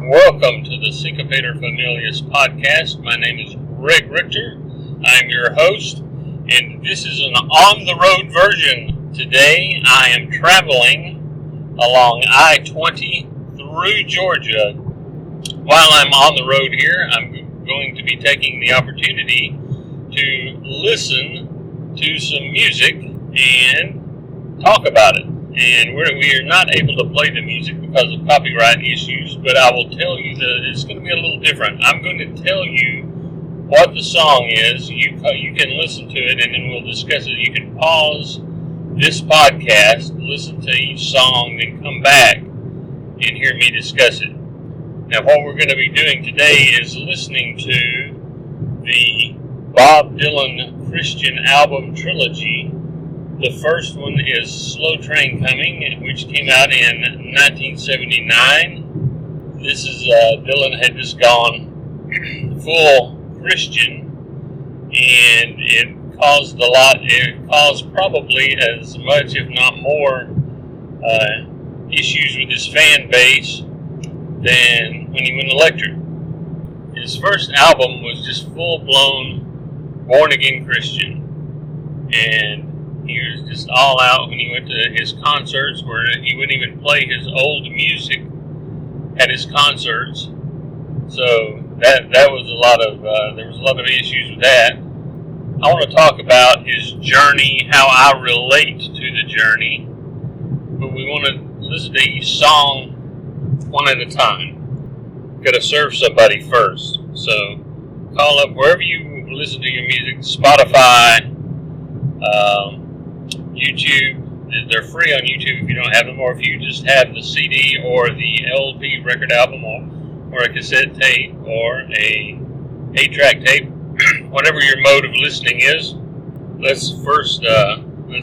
Welcome to the Syncopator Familius podcast. My name is Greg Richter. I'm your host, and this is an on-the-road version. Today, I am traveling along I-20 through Georgia. While I'm on the road here, I'm going to be taking the opportunity to listen to some music and talk about it. And we are not able to play the music because of copyright issues, but I will tell you that it's going to be a little different. I'm going to tell you what the song is. You can listen to it, and then we'll discuss it. You can pause this podcast, listen to each song, then come back and hear me discuss it. Now, what we're going to be doing today is listening to the Bob Dylan Christian album Trilogy. The first one is Slow Train Coming, which came out in 1979. This is, Dylan had just gone full Christian, and it caused probably as much, if not more, issues with his fan base than when he went electric. His first album was just full-blown born-again Christian, and he was just all out when he went to his concerts, where he wouldn't even play his old music at his concerts. So that was there was a lot of issues with that. I want to talk about his journey, how I relate to the journey, but we want to listen to each song one at a time. Got to serve somebody first. So call up wherever you listen to your music, Spotify, YouTube. They're free on YouTube if you don't have them, or if you just have the CD or the LP record album, or a cassette tape, or a 8-track tape, whatever your mode of listening is. Let's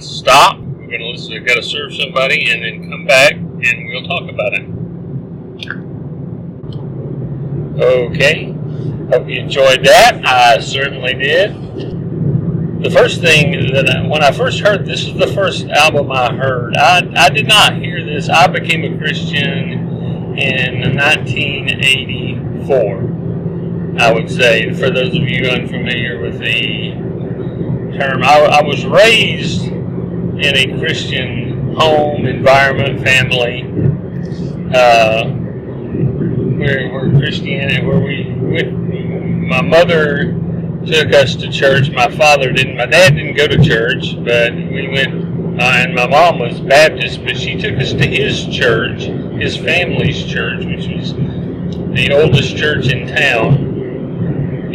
stop. We're going to listen to Gotta Serve Somebody, and then come back and we'll talk about it. Okay. Hope you enjoyed that. I certainly did. The first thing when I first heard, this is the first album I heard. I did not hear this. I became a Christian in 1984, I would say, for those of you unfamiliar with the term. I was raised in a Christian home, environment, family, where Christianity, my mother took us to church. My dad didn't go to church, but we went, and my mom was Baptist, but she took us to his church, his family's church, which was the oldest church in town.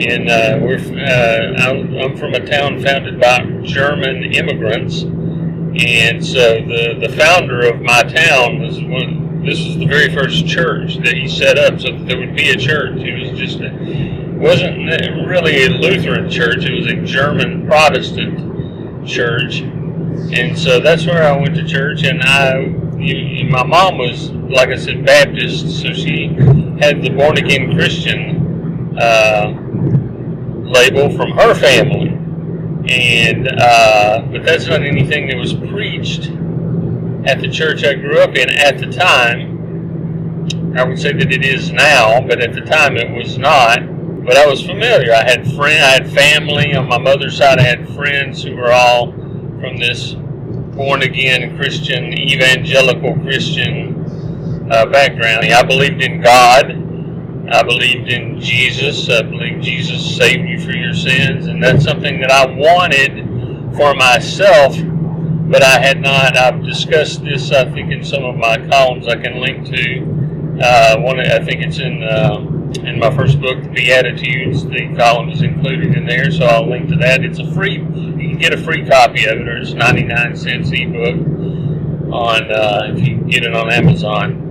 And I'm from a town founded by German immigrants, and so the founder of my town this was the very first church that he set up, so that there would be a church. It was just wasn't really a Lutheran church. It was a German Protestant church. And so that's where I went to church. And my mom was, like I said, Baptist, so she had the born-again Christian label from her family. And but that's not anything that was preached at the church I grew up in at the time. I would say that it is now, but at the time it was not. But I was familiar. I had family on my mother's side. I had friends who were all from this born-again Christian, evangelical Christian background. I believed in God. I believed in Jesus. I believed Jesus saved you for your sins, and that's something that I wanted for myself, but I had not. I've discussed this, I think, in some of my columns I can link to. I think it's in my first book, The Beatitudes. The column is included in there, so I'll link to that. You can get a free copy of it, or it's 99 cents ebook if you get it on Amazon.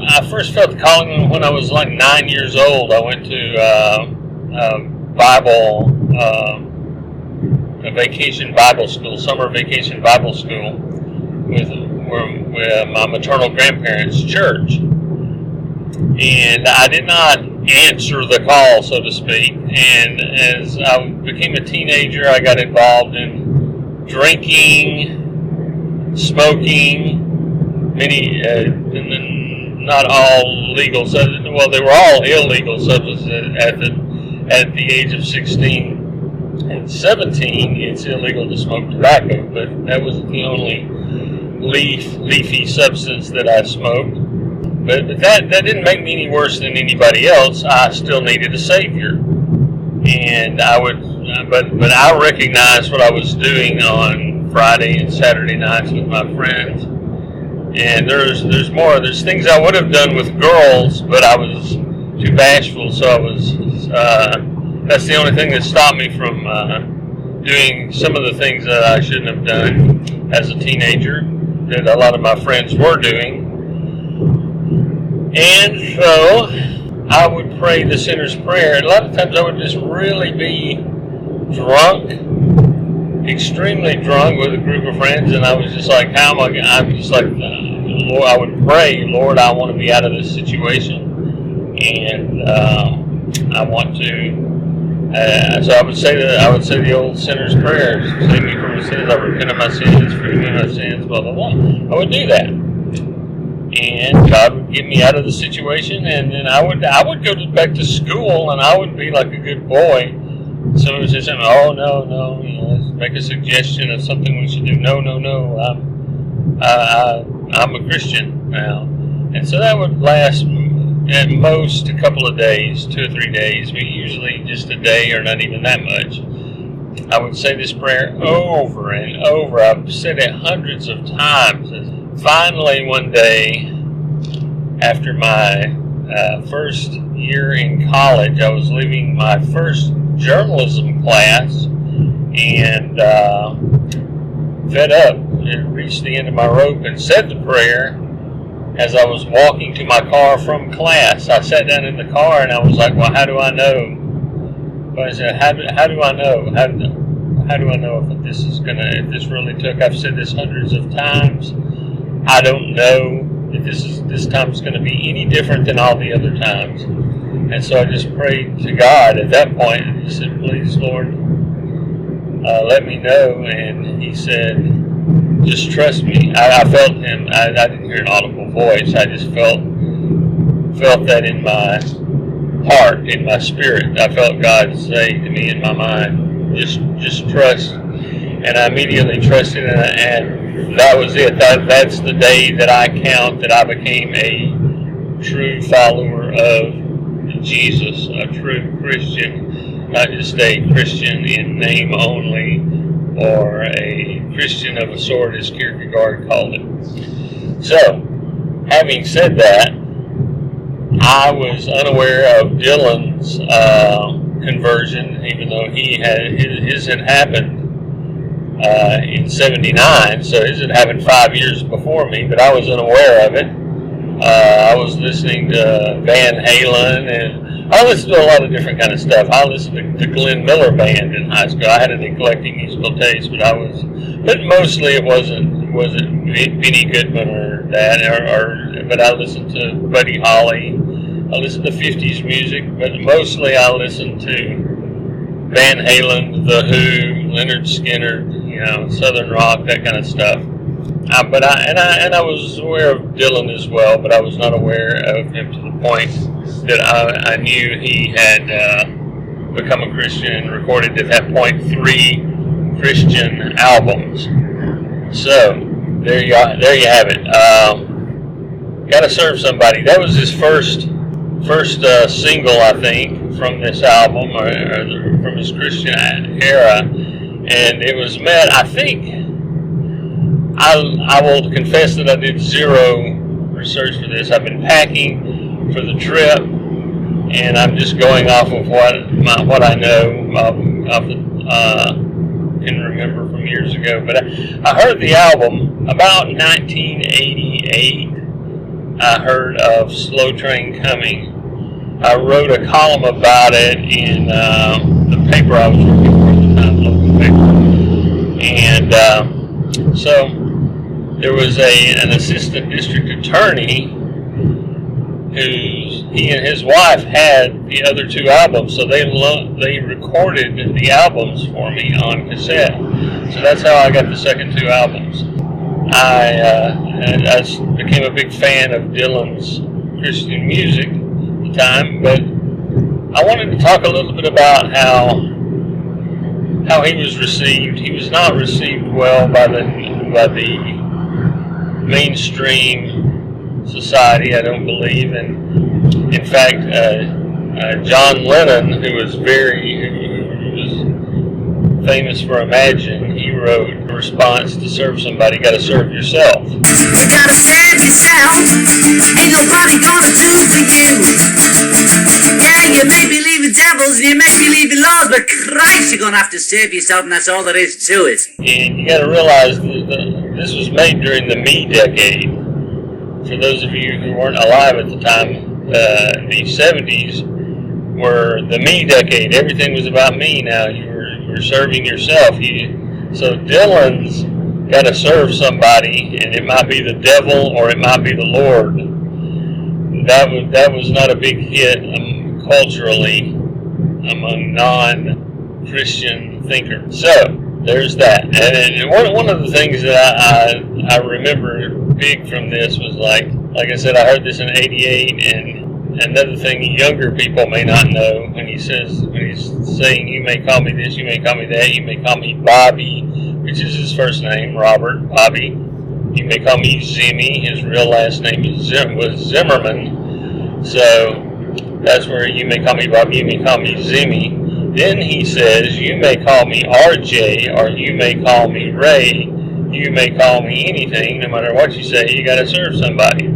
I first felt the calling when I was like 9 years old. I went to a vacation Bible school, summer vacation Bible school, with my maternal grandparents' church. And I did not answer the call, so to speak. And as I became a teenager, I got involved in drinking, smoking, not all legal substances. Well, they were all illegal substances at the age of 16 and 17. It's illegal to smoke tobacco, but that wasn't the only leafy substance that I smoked. But that didn't make me any worse than anybody else. I still needed a savior, and but I recognized what I was doing on Friday and Saturday nights with my friends. And there's things I would have done with girls, but I was too bashful, so I was. That's the only thing that stopped me from doing some of the things that I shouldn't have done as a teenager, that a lot of my friends were doing. And so I would pray the sinner's prayer. And a lot of times I would just really be drunk, extremely drunk, with a group of friends, and I was just like, Lord, I would pray, Lord, I want to be out of this situation, and I want to. So I would say the old sinner's prayer: save me from my sins, I repent of my sins, forgive me my sins, blah blah blah. I would do that, and God would get me out of the situation, and then I would go back to school, and I would be like a good boy. Someone would say something, oh no, let's make a suggestion of something we should do. No, I'm a Christian now, and so that would last at most a couple of days, 2 or 3 days, but usually just a day or not even that much. I would say this prayer over and over. I've said it hundreds of times. Finally, one day, after my first year in college, I was leaving my first journalism class, and fed up, and reached the end of my rope and said the prayer as I was walking to my car from class. I sat down in the car and I was like, well, how do I know? But I said, how do I know? How do I know if this really took? I've said this hundreds of times. I don't know if this time is going to be any different than all the other times. And so I just prayed to God at that point, and He said, please, Lord, let me know. And He said, just trust me. I felt Him. I didn't hear an audible voice. I just felt that in my heart, in my spirit. I felt God say to me in my mind, just trust. And I immediately trusted, and that was it. That's the day that I count that I became a true follower of Jesus, a true Christian, not just a Christian in name only, or a Christian of a sort, as Kierkegaard called it. So, having said that, I was unaware of Dylan's conversion, even though his had happened in '79, so his had happened 5 years before me, but I was unaware of it. I was listening to Van Halen, and I listened to a lot of different kind of stuff. I listened to the Glenn Miller Band in high school. I had an eclectic musical taste, but mostly it wasn't Benny Goodman or that, but I listened to Buddy Holly. I listened to 50s music, but mostly I listened to Van Halen, The Who, Leonard Skinner, Southern rock, that kind of stuff. But I was aware of Dylan as well, but I was not aware of him to the point that I knew he had become a Christian and recorded at that point 3 Christian albums. So there you have it. Gotta Serve Somebody. That was his first single, I think, from this album, or from his Christian era, and it was met, I think. I will confess that I did zero research for this. I've been packing for the trip, and I'm just going off of what I know, can remember from years ago. But I heard the album about 1988. I heard of Slow Train Coming. I wrote a column about it in the paper I was working for at the time, local paper, and so. There was an assistant district attorney he and his wife had the other 2 albums, so they recorded the albums for me on cassette. So that's how I got the second 2 albums. I became a big fan of Dylan's Christian music at the time, but I wanted to talk a little bit about how he was received. He was not received well by the mainstream society, I don't believe. And in fact, John Lennon, who was famous for Imagine, he wrote a response to serve somebody, you got to serve yourself. You gotta save yourself. Ain't nobody gonna do for you. Yeah, you may believe in devils and you may believe in laws, but Christ, you're gonna have to save yourself, and that's all there is to it. And you gotta realize that this was made during the Me decade. For those of you who weren't alive at the time, the 70s were the Me decade. Everything was about me now. You were serving yourself. So Dylan's got to serve somebody, and it might be the devil or it might be the Lord. That was not a big hit culturally among non-Christian thinkers. So there's that. And one of the things that I remember big from this was like I said, I heard this in '88, and another thing younger people may not know, when he's saying, you may call me this, you may call me that, you may call me Bobby, which is his first name, Robert, Bobby. You may call me Zimmy, his real last name was Zimmerman. So that's where you may call me Bobby, you may call me Zimmy. Then he says, you may call me RJ, or you may call me Ray, you may call me anything. No matter what you say, you got to serve somebody.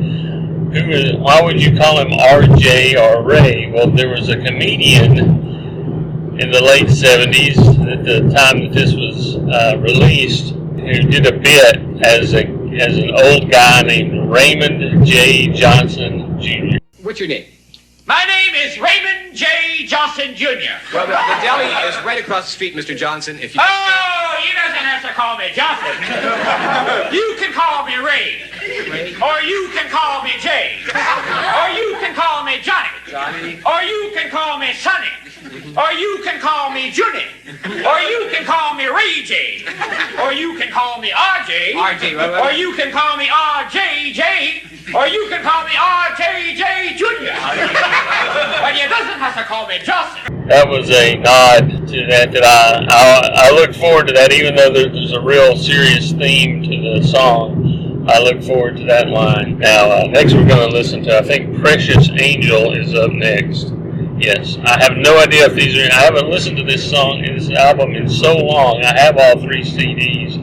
Why would you call him RJ or Ray? Well, there was a comedian in the late 70s, at the time that this was released, who did a bit as an old guy named Raymond J. Johnson Jr. What's your name? My name is Raymond J. Johnson Jr. Well, the deli is right across the street, Mr. Johnson. If you... Oh, you doesn't have to call me Johnson. You can call me Ray. Or you can call me Jay. Or you can call me Johnny. Or you can call me Sonny. Or you can call me Junie. Or you can call me Ray J. Or you can call me RJ. Or you can call me RJJ. Or you can call me RJJ Jr. But you doesn't have to call me Johnson. That was a nod to that I look forward to that, even though there's a real serious theme to the song. I look forward to that line. Now, next we're going to listen to, I think Precious Angel is up next. Yes, I have no idea if these are, I haven't listened to this album in so long. I have all 3 CDs.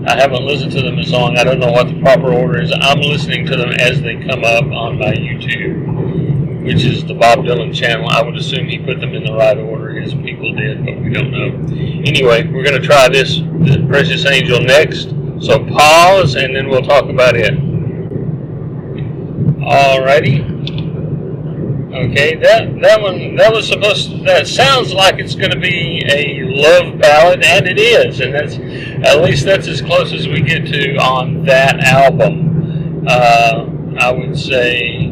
I haven't listened to them in so long. I don't know what the proper order is. I'm listening to them as they come up on my YouTube, which is the Bob Dylan channel. I would assume he put them in the right order. His people did, but we don't know. Anyway, we're going to try this Precious Angel next. So pause, and then we'll talk about it. Alrighty. Okay, that sounds like it's going to be a love ballad, and it is, and that's as close as we get to on that album. I would say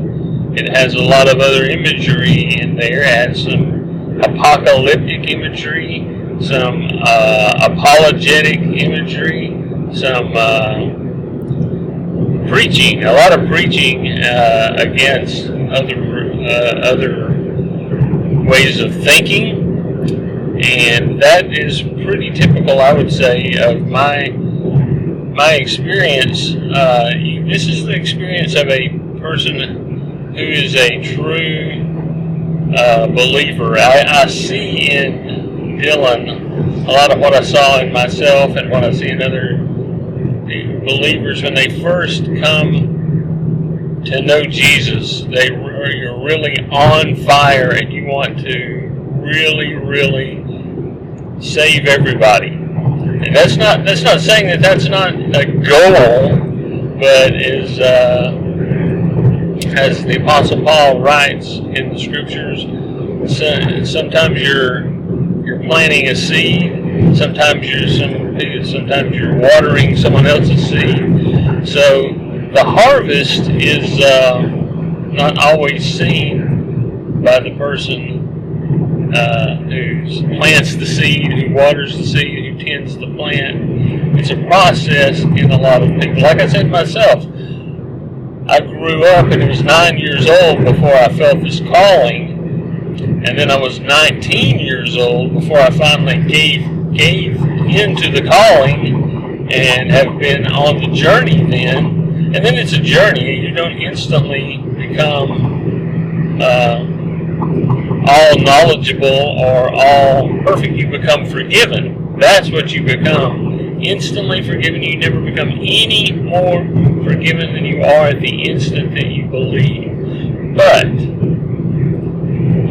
it has a lot of other imagery in there. It has some apocalyptic imagery, some apologetic imagery, some preaching, a lot of preaching against other ways of thinking, and that is pretty typical, I would say, of my experience. This is the experience of a person who is a true believer. I see in Dylan a lot of what I saw in myself and what I see in other believers when they first come to know Jesus. You're really on fire and you want to really, really save everybody. And that's not saying that that's not a goal, but is as the Apostle Paul writes in the Scriptures, sometimes you're planting a seed, sometimes you're watering someone else's seed. So the harvest is not always seen by the person who plants the seed, who waters the seed, who tends the plant. It's a process in a lot of people. Like I said myself, I grew up and I was 9 years old before I felt this calling. And then I was 19 years old before I finally gave into the calling and have been on the journey then. And then it's a journey. You don't instantly become all knowledgeable or all perfect. You become forgiven. That's what you become. Instantly forgiven. You never become any more forgiven than you are at the instant that you believe. But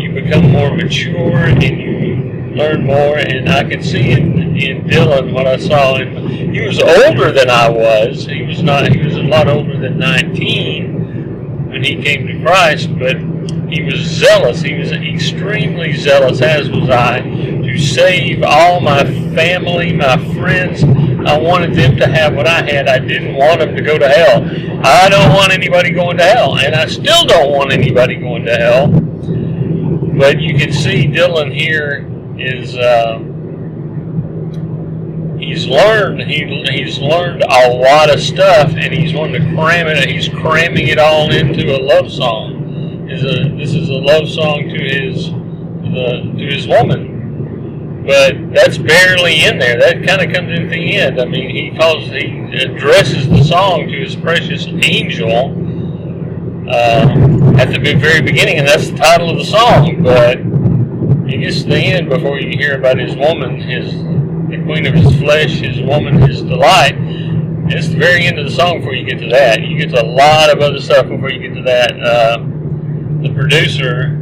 you become more mature and you learn more. And I could see in Dylan what I saw. And he was older than I was. He was a lot older than 19 when he came to Christ, but he was zealous. He was extremely zealous, as was I, to save all my family, my friends. I wanted them to have what I had. I didn't want them to go to hell. I don't want anybody going to hell, and I still don't want anybody going to hell. But you can see Dylan here is he's learned a lot of stuff, and he's wanting to cram it. He's cramming it all into a love song. This is a love song to his woman, but that's barely in there. That kind of comes at the end. I mean, he addresses the song to his precious angel at the very beginning, and that's the title of the song. But it gets to the end before you hear about his woman, the queen of his flesh, his woman, his delight. And it's the very end of the song before you get to that. You get to a lot of other stuff before you get to that. The producer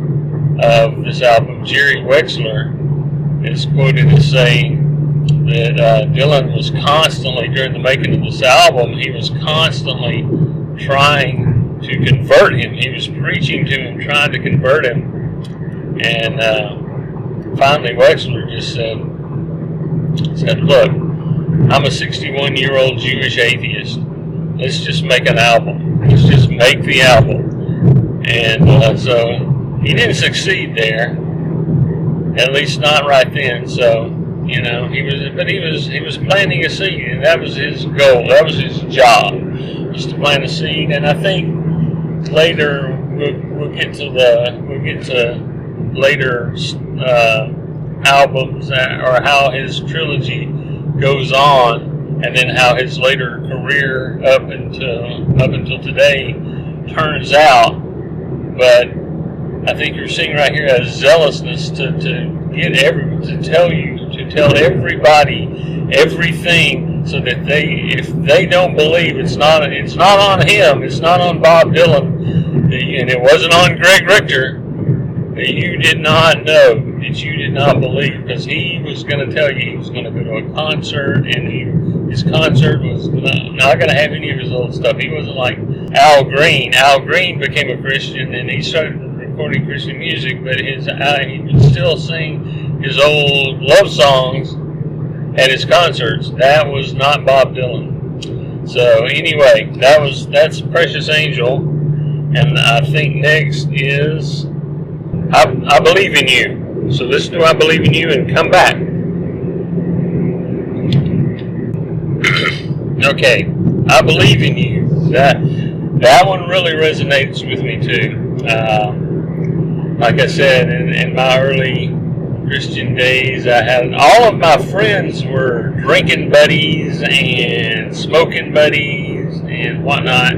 of this album, Jerry Wexler, is quoted as saying that Dylan was constantly, during the making of this album, he was constantly trying to convert him. He was preaching to him, trying to convert him. And finally Wexler just said, look, I'm a 61-year-old Jewish atheist. Let's just make an album. Let's just make the album. And so he didn't succeed there, at least not right then. So, you know, he was planting a seed, and that was his goal. That was his job, was to plant a seed. And I think later we'll get to later albums or how his trilogy goes on, and then how his later career up until today turns out. But I think you're seeing right here a zealousness to tell everybody everything, so that if they don't believe, it's not on him, it's not on Bob Dylan, and it wasn't on Greg Richter, that you did not know, that you did not believe, because he was going to tell you he was going to go to a concert, and his concert was not going to have any of his old stuff. He wasn't like Al Green. Al Green became a Christian, and he started recording Christian music, but he would still sing his old love songs at his concerts. That was not Bob Dylan. So anyway, that's Precious Angel, and I think next is I Believe in You. So listen to I Believe in You and come back. Okay, I Believe in You. That one really resonates with me too. Like I said, in my early Christian days, I had all of my friends were drinking buddies and smoking buddies and whatnot,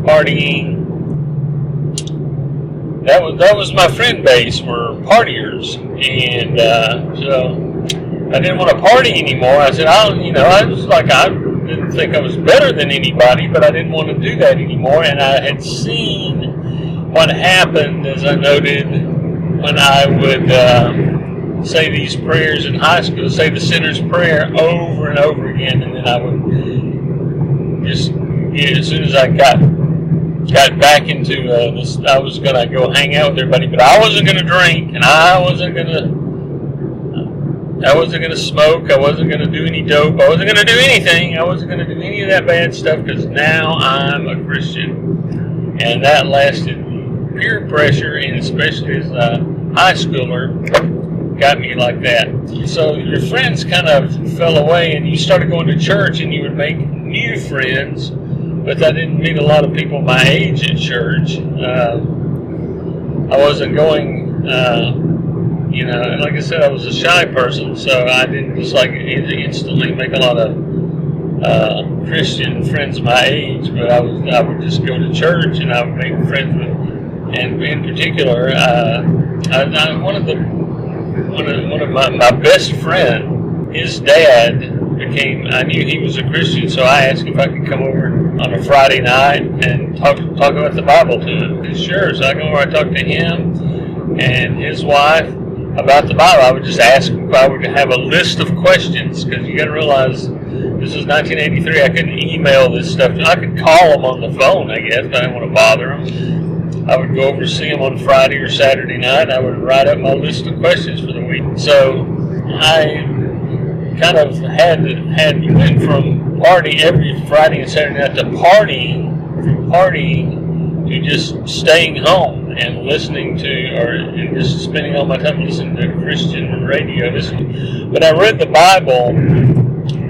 partying. That was my friend base, were partiers, and so I didn't want to party anymore. I said, I didn't think I was better than anybody, but I didn't want to do that anymore. And I had seen what happened, as I noted, when I would say these prayers in high school, say the sinner's prayer over and over again, and then I would just, as soon as I got back into this, I was going to go hang out with everybody, but I wasn't going to drink, and I wasn't going to smoke, I wasn't going to do any dope, I wasn't going to do anything, I wasn't going to do any of that bad stuff, because now I'm a Christian. And that lasted. Peer pressure, and especially as a high schooler, got me like that. So your friends kind of fell away, and you started going to church, and you would make new friends but I didn't meet a lot of people my age at church. I wasn't going, and like I said, I was a shy person, so I didn't just like instantly make a lot of Christian friends my age. But I would just go to church and I would make friends with, and in particular, one of my best friend, his dad I knew he was a Christian, so I asked if I could come over on a Friday night and talk about the Bible to him. He said, sure. So I go over, I talk to him and his wife about the Bible. I would just ask if I would have a list of questions, because you got to realize this was 1983. I couldn't email this stuff. I could call them on the phone, I guess, but I didn't want to bother them. I would go over to see him on Friday or Saturday night. I would write up my list of questions for the week. So I kind of went from party every Friday and Saturday night to partying to just staying home and listening to, and just spending all my time listening to Christian radio. But I read the Bible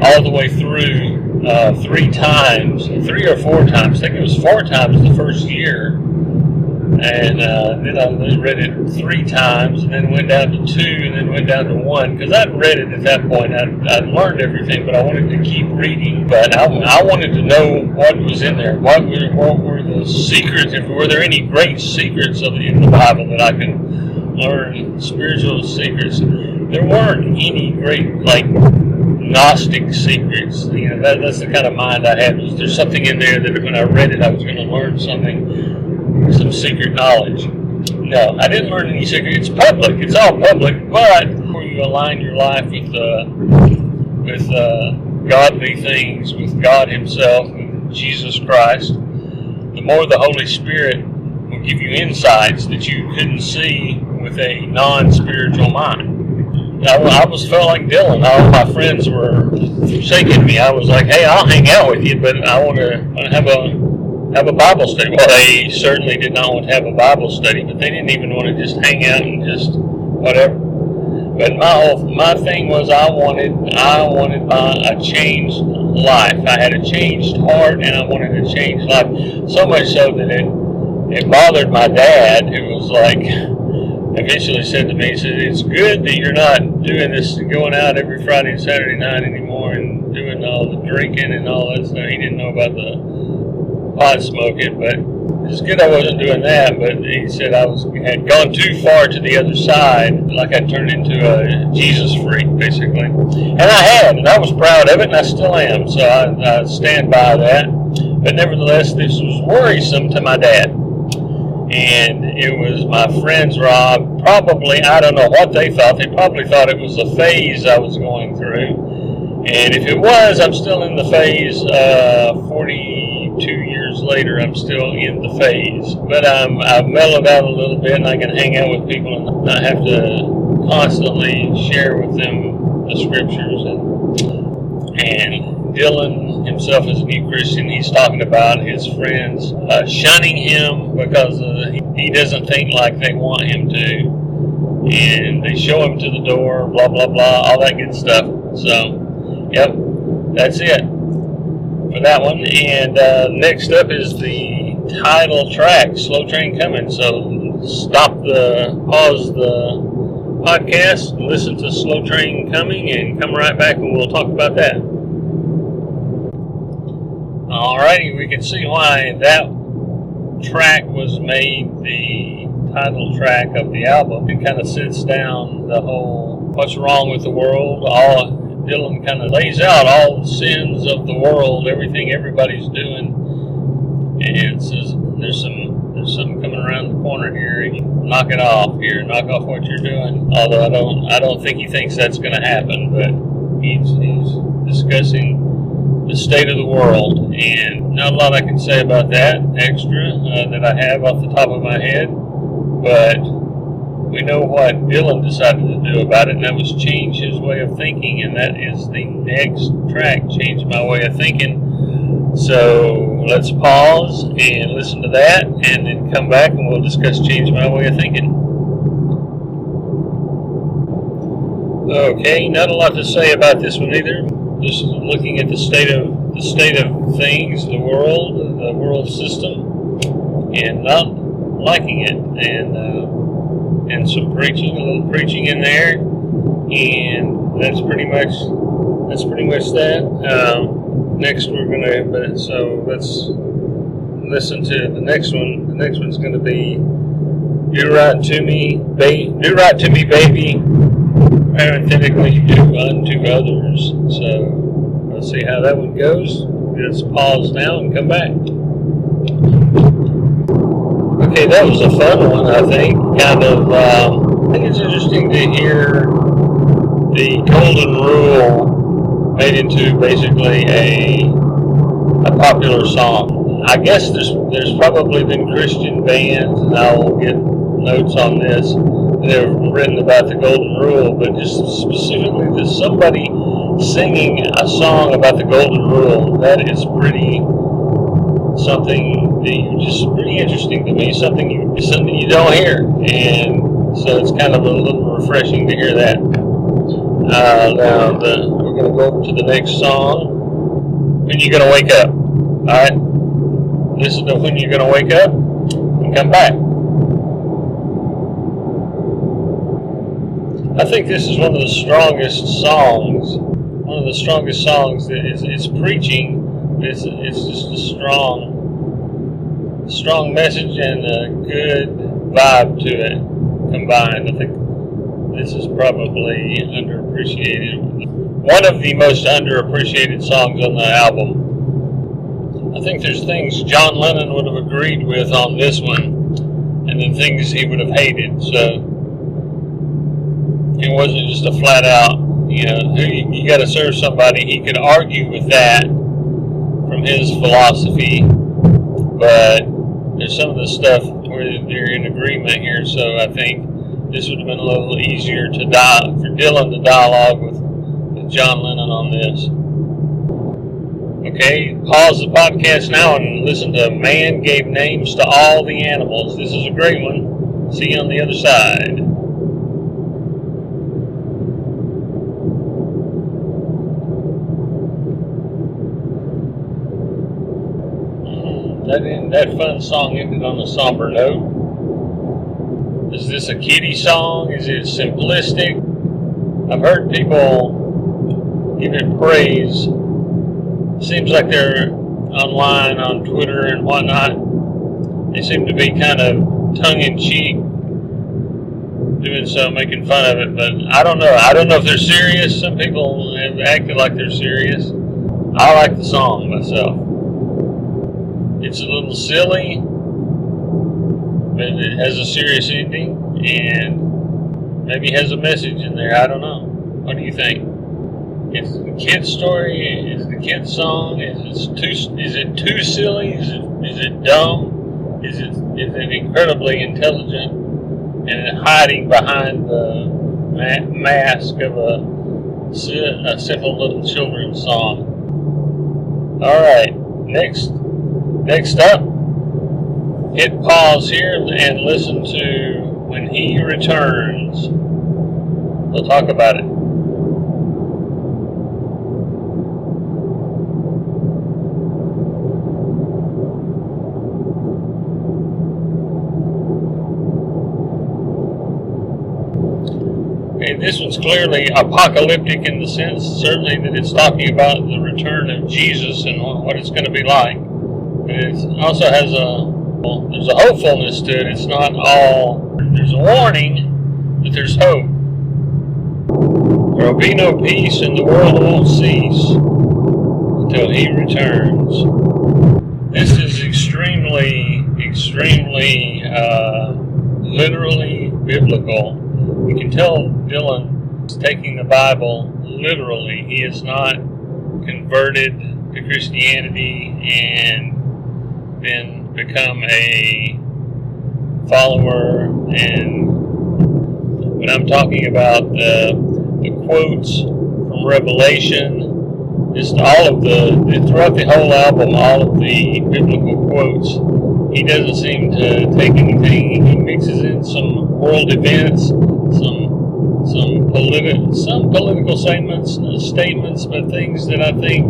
all the way through 3 or 4 times. I think it was 4 times the first year. And then I read it 3 times, and then went down to 2, and then went down to 1. Because I'd read it at that point. I'd learned everything, but I wanted to keep reading. But I wanted to know what was in there. What were the secrets? Were there any great secrets in the Bible that I could learn? Spiritual secrets. There weren't any great, like, Gnostic secrets. That's the kind of mind I had. Was there something in there that when I read it, I was going to learn something? Some secret knowledge. No, I didn't learn any secret. It's public. It's all public. But where you align your life with godly things, with God Himself, with Jesus Christ, the more the Holy Spirit will give you insights that you couldn't see with a non-spiritual mind. I felt like Dylan. All my friends were forsaking me. I was like, hey, I'll hang out with you, but I want to have a Bible study. Well, they certainly did not want to have a Bible study, but they didn't even want to just hang out and just whatever. But my thing was I wanted a changed life. I had a changed heart, and I wanted a changed life. So much so that it bothered my dad, who was like, eventually said to me, he said, it's good that you're not doing this, going out every Friday and Saturday night anymore and doing all the drinking and all that stuff. He didn't know about the pot smoking, but it's good I wasn't doing that. But he said I had gone too far to the other side, like I turned into a Jesus freak, basically. And I had, and I was proud of it, and I still am. So I stand by that. But nevertheless, this was worrisome to my dad. And it was my friends, Rob, probably, I don't know what they thought. They probably thought it was a phase I was going through. And if it was, I'm still in the phase. 42 years later, I'm still in the phase. But I've mellowed out a little bit, and I can hang out with people and not have to constantly share with them the scriptures. And Dylan himself is a new Christian. He's talking about his friends shunning him because he doesn't think like they want him to. And they show him to the door, blah, blah, blah, all that good stuff. So, yep, that's it for that one. And next up is the title track, Slow Train Coming. So pause the podcast, and listen to Slow Train Coming, and come right back and we'll talk about that. Alrighty, we can see why that track was made the title track of the album. It kind of sits down the whole what's wrong with the world. Dylan kind of lays out all the sins of the world, everything everybody's doing, and says there's something coming around the corner here. Knock it off here. Knock off what you're doing. Although I don't think he thinks that's going to happen, but he's discussing the state of the world, and not a lot I can say about that extra that I have off the top of my head, but we know what Dylan decided to do about it, and that was change his way of thinking, and that is the next track, Change My Way of Thinking. So let's pause and listen to that, and then come back and we'll discuss Change My Way of Thinking. Okay, not a lot to say about this one either. Just looking at the state of things, the world, the world system and not liking it, and some preaching, a little preaching in there, and that's pretty much that. Next we're gonna, so let's listen to the next one. The next one's gonna be "Do Right to Me, Baby, parenthetically do unto others." So let's see how that one goes. Let's pause now and come back. Okay, that was a fun one, I think. I think it's interesting to hear the Golden Rule made into basically a popular song. I guess there's probably been Christian bands, and I will get notes on this, that have written about the Golden Rule, but just specifically that somebody singing a song about the Golden Rule, that is pretty interesting to me, something you don't hear, and so it's kind of a little refreshing to hear that. Now we're going to go over to the next song. When You're Going to Wake Up. Alright? Listen to When You're Going to Wake Up and come back. I think this is one of the strongest songs. One of the strongest songs that it's preaching. It's just a strong message and a good vibe to it combined. I think this is probably underappreciated. One of the most underappreciated songs on the album. I think there's things John Lennon would have agreed with on this one, and then things he would have hated. So it wasn't just a flat out, you got to serve somebody. He could argue with that from his philosophy, but there's some of the stuff where they're in agreement here. So I think this would have been a little easier for Dylan to dialogue with John Lennon on this. Okay, pause the podcast now and listen to "Man Gave Names to All the Animals." This is a great one. See you on the other side. That fun song ended on a somber note. Is this a kiddie song? Is it simplistic? I've heard people give it praise. Seems like they're online on Twitter and whatnot. They seem to be kind of tongue-in-cheek doing so, making fun of it, but I don't know. I don't know if they're serious. Some people have acted like they're serious. I like the song myself. It's a little silly, but it has a serious ending, and maybe has a message in there. I don't know. What do you think? Is the kid's story? Is the kid's song? Is it too silly? Is it dumb? Is it incredibly intelligent and hiding behind the mask of a simple little children's song? All right, next up, hit pause here and listen to "When He Returns." We'll talk about it. Okay, this one's clearly apocalyptic in the sense, certainly, that it's talking about the return of Jesus and what it's going to be like. But it also has there's a hopefulness to it. It's not all, there's a warning, but there's hope. There will be no peace and the world won't cease until He returns. This is extremely literally biblical. You can tell Dylan is taking the Bible literally. He is not converted to Christianity and then become a follower. And when I'm talking about the quotes from Revelation, just all of throughout the whole album, all of the biblical quotes, he doesn't seem to take anything. He mixes in some world events, some political statements, but things that I think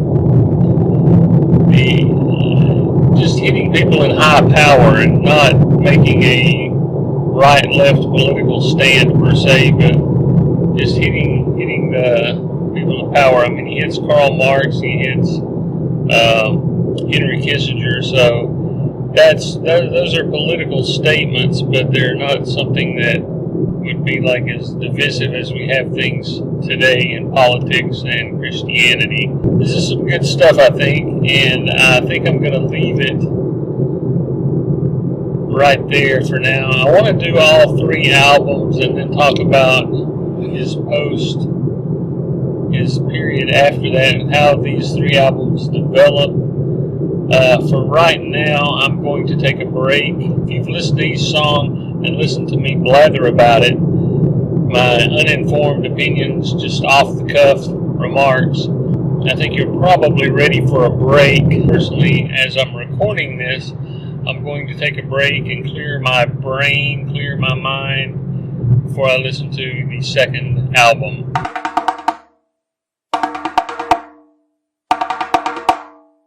just hitting people in high power and not making a right-left political stand per se, but just hitting the people in power. I mean, he hits Karl Marx, he hits Henry Kissinger, so those are political statements, but they're not something that would be like as divisive as we have things today in politics and Christianity. This is some good stuff, I think, and I think I'm going to leave it right there for now. I want to do all 3 albums and then talk about his period after that and how these 3 albums develop. For right now, I'm going to take a break. If you've listened to each song and listened to me blather about it, my uninformed opinions, just off-the-cuff remarks, I think you're probably ready for a break. Personally, as I'm recording this, I'm going to take a break and clear my brain, clear my mind before I listen to the second album.